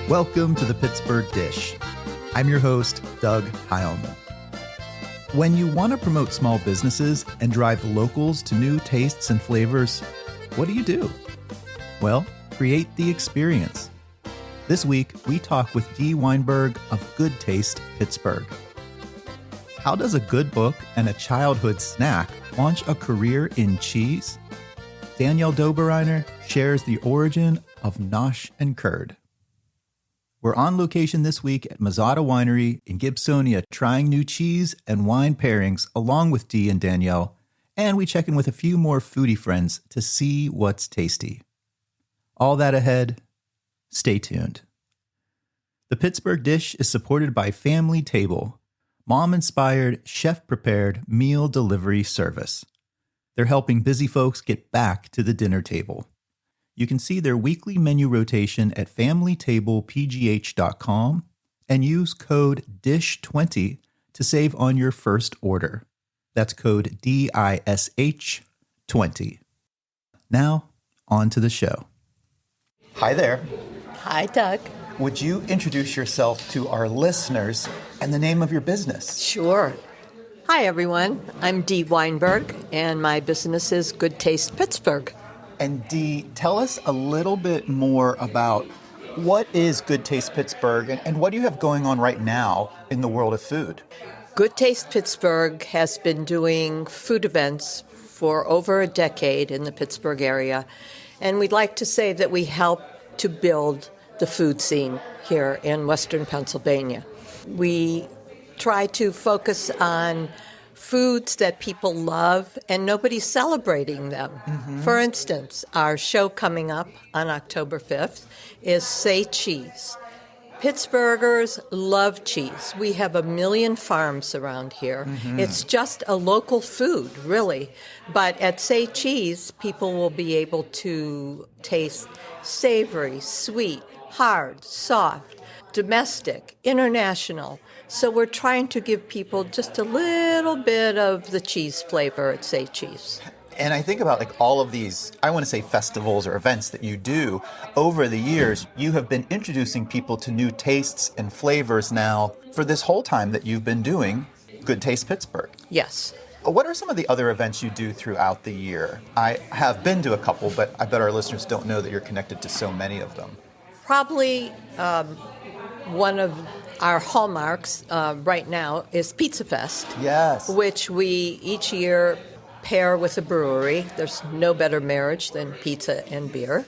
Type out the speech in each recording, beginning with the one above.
Welcome to the Pittsburgh Dish. I'm your host, Doug Heilman. When you want to promote small businesses and drive locals to new tastes and flavors, what do? Well, create the experience. This week, we talk with Dee Weinberg of GoodTaste, Pittsburgh. How does a good book and a childhood snack launch a career in cheese? Danielle Doebereiner shares the origin of Nosh and Curd. We're on location this week at Mazzotta Winery in Gibsonia, trying new cheese and wine pairings along with Dee and Danielle, and we check in with a few more foodie friends to see what's tasty. All that ahead. Stay tuned. The Pittsburgh Dish is supported by Family Table, mom-inspired, chef-prepared meal delivery service. They're helping busy folks get back to the dinner table. You can see their weekly menu rotation at familytablepgh.com and use code DISH20 to save on your first order. That's code DISH20. Now, on to the show. Hi there. Hi, Doug. Would you introduce yourself to our listeners and the name of your business? Sure. Hi, everyone. I'm Dee Weinberg, and my business is GoodTaste Pittsburgh. And Dee, tell us a little bit more about what is GoodTaste Pittsburgh and what do you have going on right now in the world of food? GoodTaste Pittsburgh has been doing food events for over a decade in the Pittsburgh area, and we'd like to say that we help to build the food scene here in Western Pennsylvania. We try to focus on foods that people love and nobody's celebrating them. Mm-hmm. For instance, our show coming up on October 5th is Say Cheese. Pittsburghers love cheese. We have 1 million farms around here. Mm-hmm. It's just a local food, really. But at Say Cheese, people will be able to taste savory, sweet, hard, soft, domestic, international. So we're trying to give people just a little bit of the cheese flavor at Say Cheese. And I think about like all of these, I want to say festivals or events that you do. Over the years, you have been introducing people to new tastes and flavors now for this whole time that you've been doing GoodTaste Pittsburgh. Yes. What are some of the other events you do throughout the year? I have been to a couple, but I bet our listeners don't know that you're connected to so many of them. Probably one of our hallmarks right now is Pizza Fest. Yes. Which we each year pair with a brewery. There's no better marriage than pizza and beer.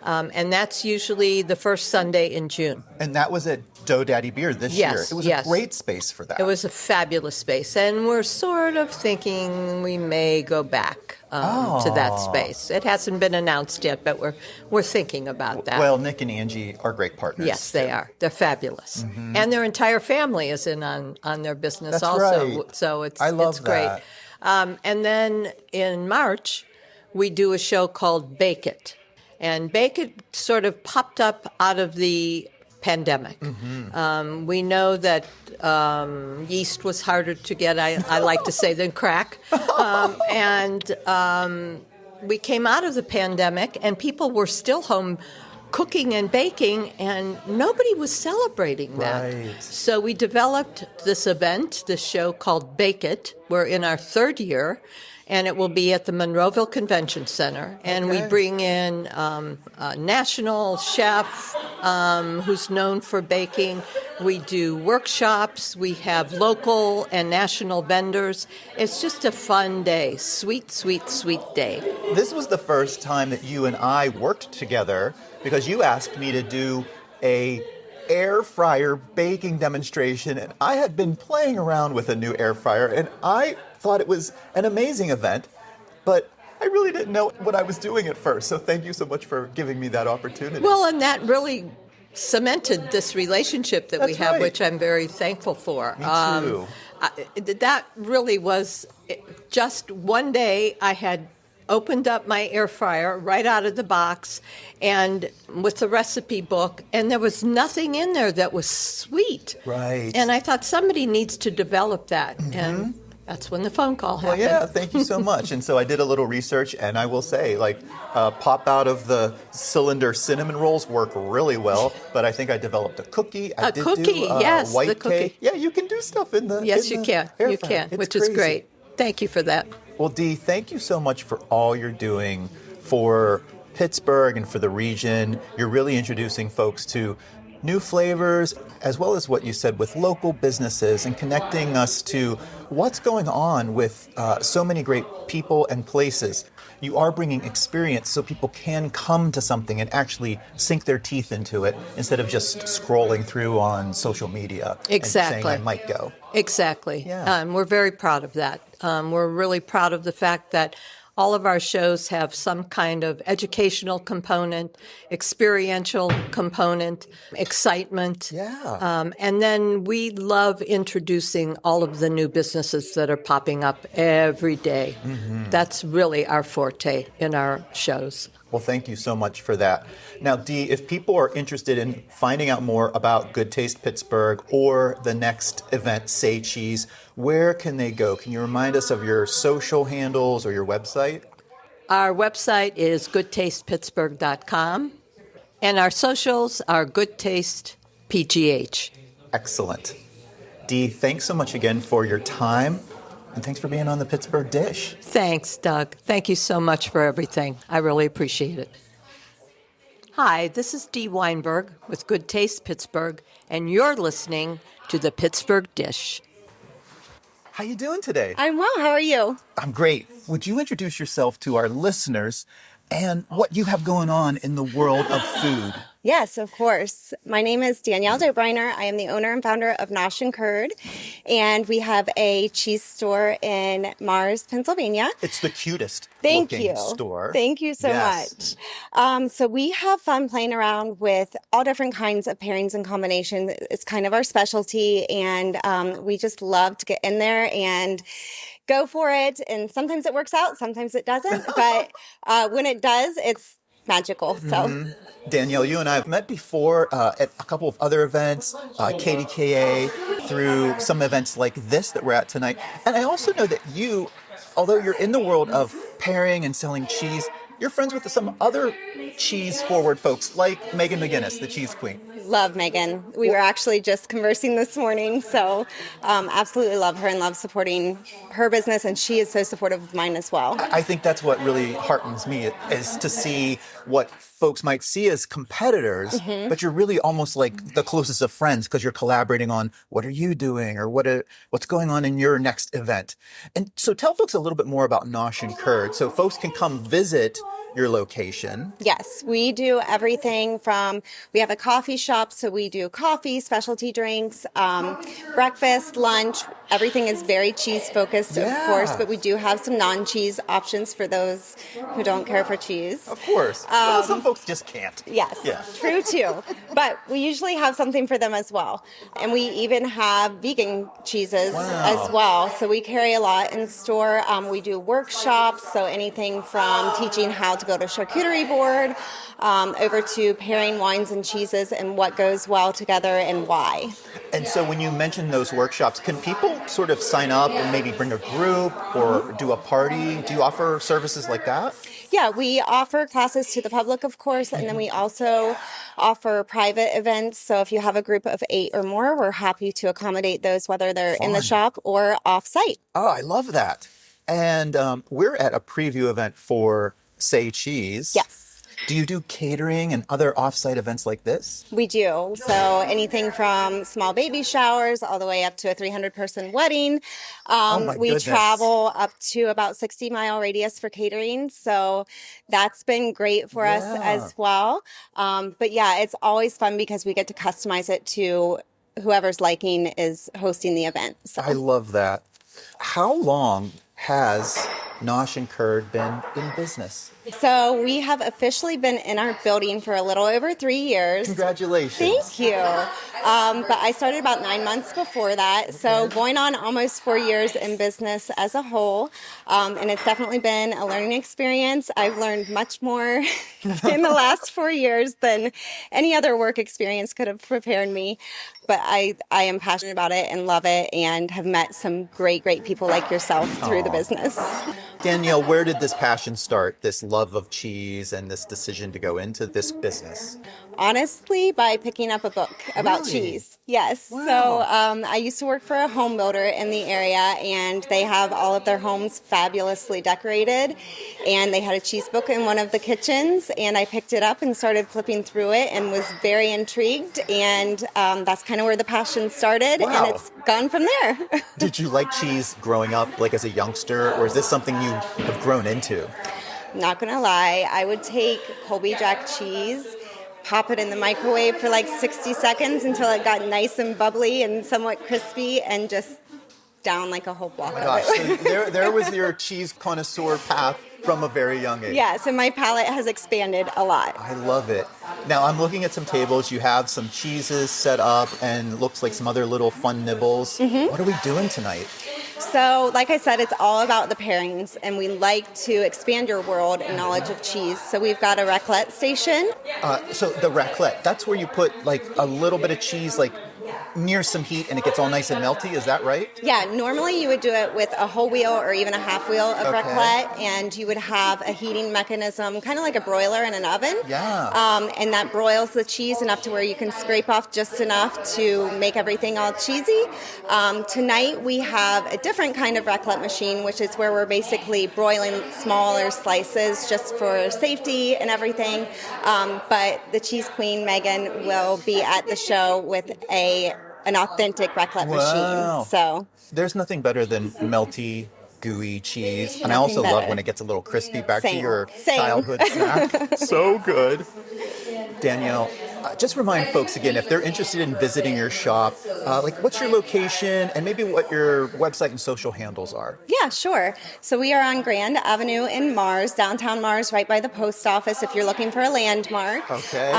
And that's usually the first Sunday in June. And that was at Doe Daddy Beer this year. It was a great space for that. It was a fabulous space. And we're sort of thinking we may go back to that space. It hasn't been announced yet, but we're thinking about that. Well, Nick and Angie are great partners. Yes, they are. They're fabulous. Mm-hmm. And their entire family is in on their business. That's also. Right. So it's great. That. And then in March, we do a show called Bake It. And Bake It sort of popped up out of the pandemic. Mm-hmm. We know that yeast was harder to get, I like to say, than crack. And we came out of the pandemic, and people were still home cooking and baking, and nobody was celebrating that. Right. So we developed this event, this show called Bake It. We're in our third year, and it will be at the Monroeville Convention Center. And we bring in a national chef who's known for baking. We do workshops. We have local and national vendors. It's just a fun day. Sweet, sweet, sweet day. This was the first time that you and I worked together because you asked me to do a air fryer baking demonstration, and I had been playing around with a new air fryer, and I thought it was an amazing event, but I really didn't know what I was doing at first. So thank you so much for giving me that opportunity. Well, and that really cemented this relationship that we have, which I'm very thankful for. Me too. That really was just one day I had opened up my air fryer right out of the box and with the recipe book, and there was nothing in there that was sweet. Right. And I thought somebody needs to develop that. Mm-hmm. And That's when the phone call Well, happened. yeah, thank you so much. And so I did a little research, and I will say, pop out of the cylinder cinnamon rolls work really well. But I think I developed a cookie. I A did cookie, do yes, white the cookie. cake. Yeah, you can do stuff in the Yes, in you the can. air You fryer. can, It's which crazy. is great. Thank you for that. Well, Dee, thank you so much for all you're doing for Pittsburgh and for the region. You're really introducing folks to new flavors, as well as what you said with local businesses and connecting us to what's going on with so many great people and places. You are bringing experience so people can come to something and actually sink their teeth into it instead of just scrolling through on social media and saying I might go. Exactly. Yeah. We're very proud of that. We're really proud of the fact that all of our shows have some kind of educational component, experiential component, excitement. Yeah. And then we love introducing all of the new businesses that are popping up every day. That's really our forte in our shows. Well, thank you so much for that. Now, Dee, if people are interested in finding out more about Good Taste Pittsburgh or the next event, Say Cheese, where can they go? Can you remind us of your social handles or your website? Our website is goodtastepittsburgh.com, and our socials are goodtastepgh. Excellent. Dee, thanks so much again for your time, and thanks for being on the Pittsburgh Dish. Thanks, Doug. Thank you so much for everything. I really appreciate it. Hi, this is Dee Weinberg with Good Taste Pittsburgh, and you're listening to the Pittsburgh Dish. How you doing today? I'm well. How are you? I'm great. Would you introduce yourself to our listeners and what you have going on in the world of food? Yes, of course. My name is Danielle Doebereiner. I am the owner and founder of Nosh and Curd, and we have a cheese store in Mars, Pennsylvania. It's the cutest Thank looking you. store. Thank you so Yes. much. So we have fun playing around with all different kinds of pairings and combinations. It's kind of our specialty, and we just love to get in there and go for it. And sometimes it works out, sometimes it doesn't. But when it does, it's magical. So. Danielle, you and I have met before at a couple of other events, KDKA, through some events like this that we're at tonight. And I also know that you, although you're in the world of pairing and selling cheese, you're friends with some other cheese-forward folks like Megan McGinnis, the cheese queen. Love Megan. We were actually just conversing this morning, so absolutely love her and love supporting her business, and she is so supportive of mine as well. I think that's what really heartens me, is to see what folks might see as competitors, but you're really almost like the closest of friends because you're collaborating on what are you doing or what's going on in your next event. And so tell folks a little bit more about Nosh and Curd so folks can come visit your location. Yes, we do everything from, we have a coffee shop, so we do coffee, specialty drinks, breakfast, lunch. Everything is very cheese focused, of course, but we do have some non-cheese options for those who don't care for cheese. Of course. Well, some folks just can't. Yes, Yeah. true too. But we usually have something for them as well. And we even have vegan cheeses as well. So we carry a lot in store. We do workshops, so anything from teaching how to go to charcuterie board, over to pairing wines and cheeses and what goes well together and why. And so when you mention those workshops, can people sort of sign up and maybe bring a group or do a party? Do you offer services like that? Yeah, we offer classes to the public, of course, and then we also offer private events. So if you have a group of 8 or more, we're happy to accommodate those, whether they're in the shop or off-site. Oh, I love that. And we're at a preview event for Say Cheese. Yes. Do you do catering and other off-site events like this? We do. So anything from small baby showers all the way up to a 300-person wedding. My we goodness. travel up to about 60-mile radius for catering. So that's been great for us as well. But yeah, it's always fun because we get to customize it to whoever's liking is hosting the event. So. I love that. How long has Nosh and Curd been in business? So we have officially been in our building for a little over 3 years. Congratulations. Thank you. But I started about 9 months before that. So going on almost 4 years in business as a whole. And it's definitely been a learning experience. I've learned much more in the last 4 years than any other work experience could have prepared me. But I am passionate about it and love it and have met some great people like yourself through the business. Danielle, where did this passion start, this love of cheese and this decision to go into this business? Honestly, by picking up a book about cheese. Yes. Wow. So I used to work for a home builder in the area, and they have all of their homes fabulously decorated. And they had a cheese book in one of the kitchens, and I picked it up and started flipping through it and was very intrigued. And that's kind of where the passion started, Wow. and it's gone from there. Did you like cheese growing up, like as a youngster, or is this something you have grown into? Not gonna lie, I would take Colby Jack cheese, pop it in the microwave for like 60 seconds until it got nice and bubbly and somewhat crispy, and just down like a whole block of it. So there was your cheese connoisseur path from a very young age. Yes, and my palate has expanded a lot. I love it. Now I'm looking at some tables. You have some cheeses set up and looks like some other little fun nibbles. Mm-hmm. What are we doing tonight? So, like I said, it's all about the pairings, and we like to expand your world and knowledge of cheese. So we've got a raclette station. So the raclette, that's where you put like a little bit of cheese like near some heat and it gets all nice and melty. Is that right? Yeah, normally you would do it with a whole wheel or even a half wheel of Okay. raclette, and you would have a heating mechanism, kind of like a broiler in an oven. Yeah. And that broils the cheese enough to where you can scrape off just enough to make everything all cheesy. Tonight we have a different kind of raclette machine, which is where we're basically broiling smaller slices just for safety and everything. But the cheese queen, Megan, will be at the show with an authentic raclette Wow. machine. So There's nothing better than melty, gooey cheese. And I Nothing also love better. when it gets a little crispy back to Same. your Same. childhood snack. So good. Danielle, just remind folks again, if they're interested in visiting your shop, like what's your location and maybe what your website and social handles are. yeah, sure. So we are on Grand Avenue in Mars, downtown Mars, right by the post office if you're looking for a landmark. Okay.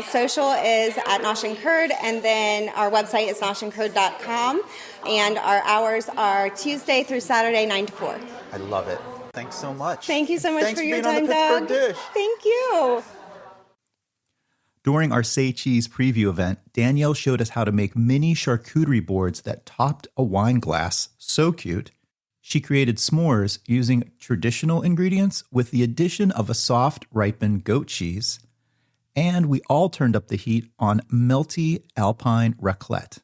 Social is at Nosh and Curd, and then our website is noshandcurd.com, and our hours are Tuesday through Saturday, 9 to 4. I love it. Thanks so much. Thank you so much Thanks for your being on time, the Pittsburgh Doug. Dish. Thank you. During our Say Cheese preview event, Danielle showed us how to make mini charcuterie boards that topped a wine glass. So cute. She created s'mores using traditional ingredients with the addition of a soft, ripened goat cheese. And we all turned up the heat on melty alpine raclette.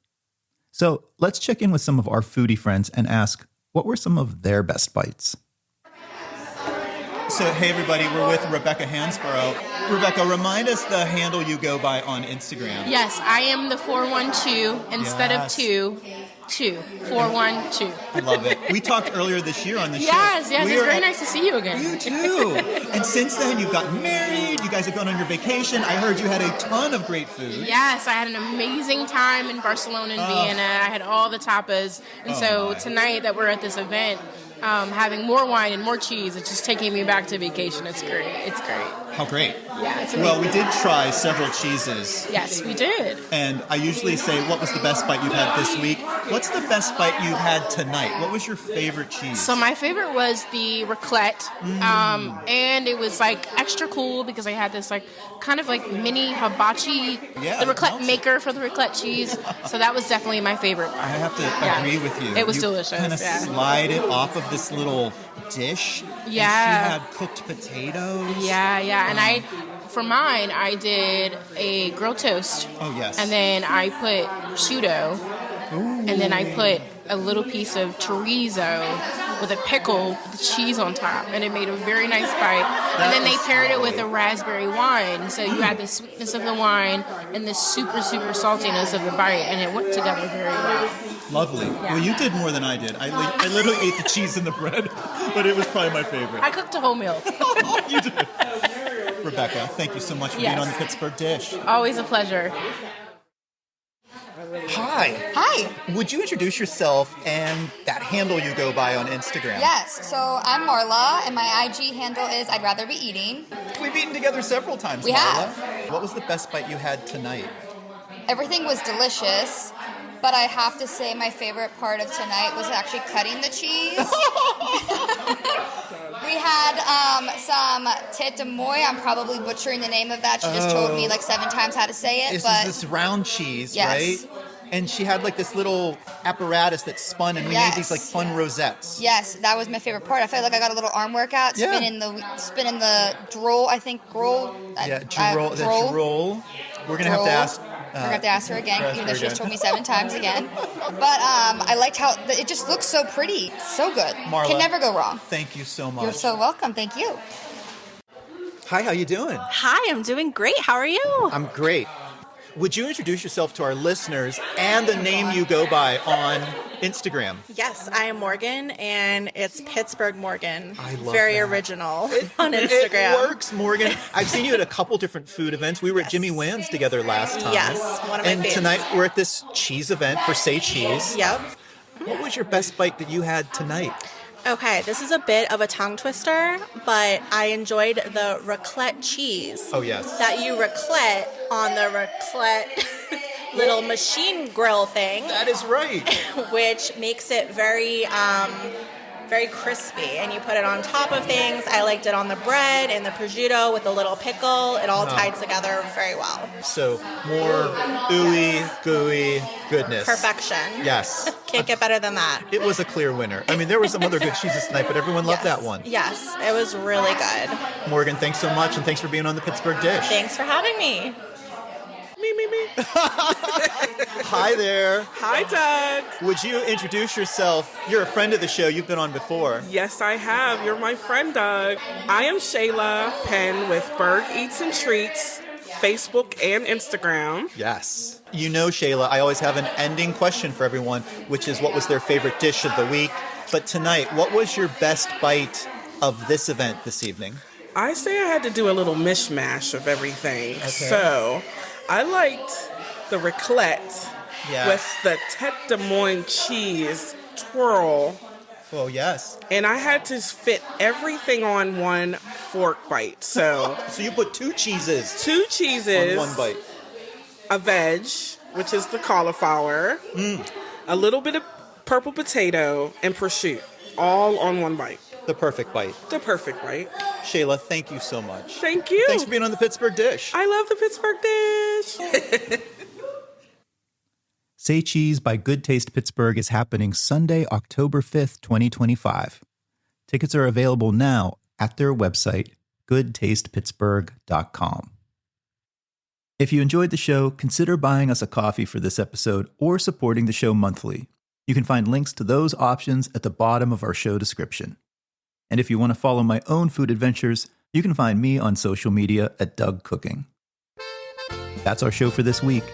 So let's check in with some of our foodie friends and ask, what were some of their best bites? So, hey everybody, we're with Rebecca Hansborough. Rebecca, remind us the handle you go by on Instagram. Yes, I am the 412 instead Yes. of 412. I love it. We talked earlier this year on the show. Yes, We it's are very at- nice to see you again. You too. And since then, you've gotten married. You guys have gone on your vacation. I heard you had a ton of great food. Yes, I had an amazing time in Barcelona and Vienna. I had all the tapas. And so tonight that we're at this event, having more wine and more cheese, it's just taking me back to vacation. It's great. It's great. How great. Yeah, it's Well, amazing. we did try several cheeses, Yes, we did. and I usually say, what was the best bite you've had this week? What's the best bite you've had tonight? What was your favorite cheese? So my favorite was the raclette, and it was like extra cool because I had this like kind of like mini hibachi, Yeah, the it raclette melts. maker for the raclette cheese. So that was definitely my favorite. I have to Yeah. agree with you. It was you delicious, Kind of yeah. slide it off of this little dish. And Yeah. she had cooked potatoes. Yeah, and for mine, I did a grilled toast. Oh, yes. And then I put prosciutto, and then I put a little piece of chorizo with a pickle with cheese on top, and it made a very nice bite. And then they paired it with a raspberry wine, so you had the sweetness of the wine and the super, super saltiness of the bite, and it went together very well. Lovely. Well, you did more than I did. I literally ate the cheese and the bread, but it was probably my favorite. I cooked a whole meal. You did. Rebecca, thank you so much for being Yes. on the Pittsburgh Dish. Always a pleasure. Hi. Hi. Would you introduce yourself and that handle you go by on Instagram? Yes, so I'm Marla, and my IG handle is I'd Rather Be Eating. We've eaten together several times, We Marla. have. What was the best bite you had tonight? Everything was delicious, but I have to say my favorite part of tonight was actually cutting the cheese. We had some tête de moelle. I'm probably butchering the name of that. She just told me like 7 times how to say it. This but is this round cheese, Yes. right? And she had like this little apparatus that spun, and we made these like fun rosettes. Yes, that was my favorite part. I felt like I got a little arm workout, Yeah. spinning the droll. I think droll. Yeah, droll. We're gonna have to ask. We're gonna have to ask her again, ask even her though she just again. told me 7 times again. But I liked how it just looks so pretty, so good. Marla, Can never go wrong. Thank you so much. You're so welcome. Thank you. Hi, how you doing? Hi, I'm doing great. How are you? I'm great. Would you introduce yourself to our listeners and the name you go by on Instagram? Yes, I am Morgan, and it's Pittsburgh Morgan. I love Very that. original on Instagram. It works, Morgan. I've seen you at a couple different food events. We were at Jimmy Wynn's together last time. Yes, one of my And favorites. tonight we're at this cheese event for Say Cheese. Yep. What was your best bite that you had tonight? Okay, this is a bit of a tongue twister, but I enjoyed the raclette cheese. Oh, yes. That you raclette on the raclette little machine grill thing, That is right. which makes it very crispy, and you put it on top of things. I liked it on the bread and the prosciutto with a little pickle. It all tied together very well. So more ooey, gooey goodness. Perfection. Yes. Can't get better than that. It was a clear winner. I mean, there were some other good cheeses tonight, but everyone loved that one. Yes, it was really good. Morgan, thanks so much, and thanks for being on the Pittsburgh Dish. Thanks for having me. Me. Hi there. Hi, Doug. Would you introduce yourself? You're a friend of the show. You've been on before. Yes, I have. You're my friend, Doug. I am Shayla Penn with Berg Eats and Treats, Facebook and Instagram. Yes. You know, Shayla, I always have an ending question for everyone, which is what was their favorite dish of the week. But tonight, what was your best bite of this event this evening? I say I had to do a little mishmash of everything. So I liked the raclette with the tête de moelle cheese twirl. Oh, yes. And I had to fit everything on one fork bite. So So you put 2 cheeses 2 cheeses. on one bite. A veg, which is the cauliflower, a little bit of purple potato, and prosciutto, all on one bite. The perfect bite. The perfect bite. Shayla, thank you so much. Thank you. Thanks for being on the Pittsburgh Dish. I love the Pittsburgh dish. Say Cheese by Good Taste Pittsburgh is happening Sunday, October 5th, 2025. Tickets are available now at their website, goodtastepittsburgh.com. If you enjoyed the show, consider buying us a coffee for this episode or supporting the show monthly. You can find links to those options at the bottom of our show description. And if you want to follow my own food adventures, you can find me on social media at Doug Cooking. That's our show for this week.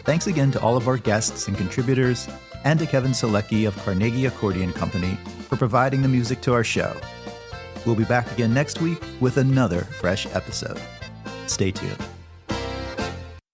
Thanks again to all of our guests and contributors, and to Kevin Selecki of Carnegie Accordion Company for providing the music to our show. We'll be back again next week with another fresh episode. Stay tuned.